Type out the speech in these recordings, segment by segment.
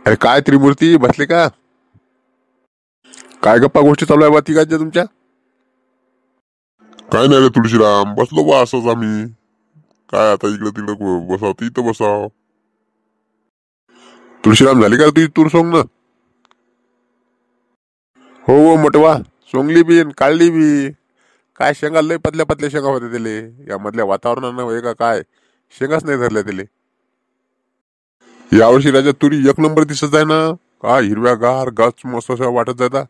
अरे काय त्रिमूर्ती बसले का? काय गप्पा गोष्टी चालू आहे बा तिघांच्या तुमच्या? काय नाही रे तुळशीराम, बसलो बा असंच आम्ही. काय आता इकडे तिकडे बसाव तर इथं बसाव. तुळशीराम झाली का तुझी तूर सोंगणं? हो हो मोठवा, सोंगली बी आणि काढली बी. काय शेंगा लय पतल्या पतल्या शेंगा होत्या त्याले. या मधल्या वातावरणानं होय का काय, शेंगाच नाही धरल्या त्याले. यावर्षी राजा तुरी एक नंबर दिसत आहे ना. काय हिरव्या गार गच मस्त अशा वाटत जाता.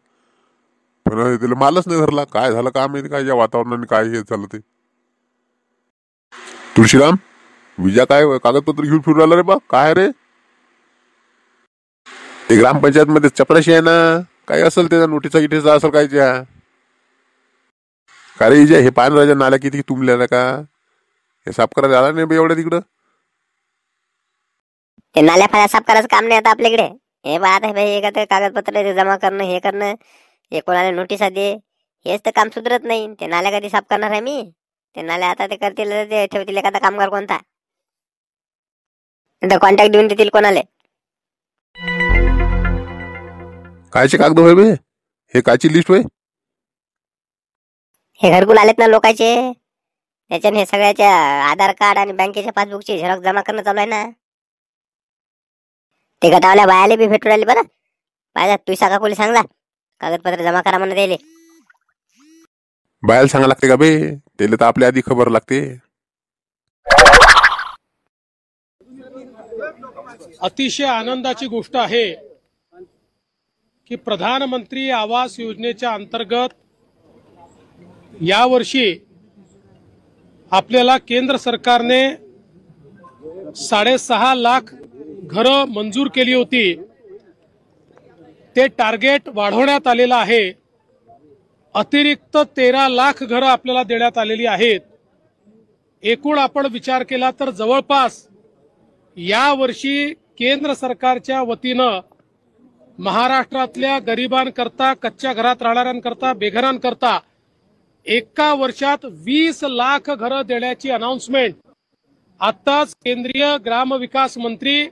पण त्याला मालच नाही धरला. काय झालं काय माहिती, काय या वातावरणाने काय हे झालं ते. तुळशीराम, विजा काय कागदपत्र घेऊन फिरून राहिला रे बा? काय रे ते ग्रामपंचायत मध्ये चपराशी आहे ना? काय असेल त्याचा नोटिसा गिटीचा असेल काय त्या? का रे विजय, हे पान राजा नाल्या किती तुंबल्या का? हे साफ करायला आला नाही बा एवढ्या तिकडं? ते नाल्या फाल्या साफ करायचं काम नाही आता आपल्याकडे. हे बा आता भाई का ते कागदपत्र जमा करणं, हे करणं, हे कोणाला नोटिसा दे, हेच तर काम सुधरत नाही. ते नाल्या कधी साफ करणार आहे मी? ते नाल्या आता ते करतील, ते ठेवतील एखादा कामगार कोणता, कॉन्टॅक्ट देऊन देतील कोणाला. कायचे कागद होय बे? हे कायची लिस्ट होय? हे घरकुल आलेत ना लोकांचे, त्याच्याने हे सगळ्याच्या आधार कार्ड आणि बँकेच्या पासबुकची झेरॉक्स जमा करणं चालू आहे ना. ते गटावल्या बायाले बी भेटून राहिले बरं. पाहिजे तू काकुली सांगला कागदपत्र जमा करा म्हणून द्यायले. बायाला सांगा लागते का बे? त्याला तर आपल्या आधी खबर लागते. अतिशय आनंदाची गोष्ट आहे की प्रधानमंत्री आवास योजनेच्या अंतर्गत यावर्षी आपल्याला केंद्र सरकारने 6.5 लाख घरं मंजूर केली होती. ते टार्गेट वाढवण्यात आलेलं आहे. अतिरिक्त 13 लाख घरं आपल्याला देण्यात आलेली आहेत. एकूण आपण विचार केला तर जवळपास यावर्षी केंद्र सरकारच्या वतीनं महाराष्ट्रातल्या गरिबांकरता, कच्च्या घरात राहणाऱ्यांकरता, बेघरांकरता एका वर्षात 20 लाख घरं देण्याची अनाउन्समेंट आताच केंद्रीय ग्रामविकास मंत्री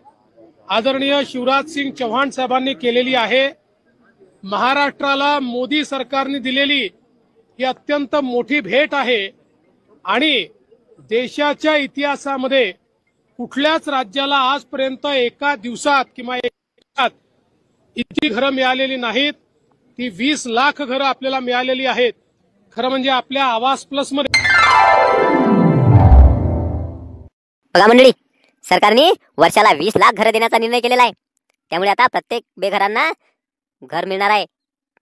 आदरणीय शिवराज सिंग चौहान साहेबांनी केलेली आहे. महाराष्ट्राला मोदी सरकारने दिलेली ही अत्यंत मोठी भेट आहे आणि देशाच्या इतिहासामध्ये कुठल्याच राज्याला आजपर्यंत एका दिवसात किंवा एका दिवसात इतकी घरं मिळालेली नाहीत. ती 20 लाख घरं आपल्याला मिळालेली आहेत. खरं म्हणजे आपल्या आवास प्लस मध्ये बघा मंडळी, सरकारने वर्षाला 20 लाख घरं देण्याचा निर्णय केलेला आहे. त्यामुळे आता प्रत्येक बेघरांना घर मिळणार आहे.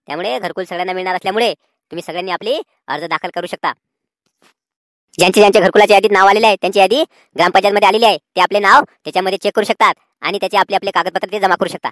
त्यामुळे घरकुल सगळ्यांना मिळणार असल्यामुळे तुम्ही सगळ्यांनी आपली अर्ज दाखल करू शकता. ज्यांच्या घरकुलाच्या यादीत नाव आलेले आहे त्यांची यादी ग्रामपंचायत मध्ये आलेली आहे. ते आपले नाव त्याच्यामध्ये चेक करू शकतात आणि त्याचे आपले कागदपत्र ते जमा करू शकता.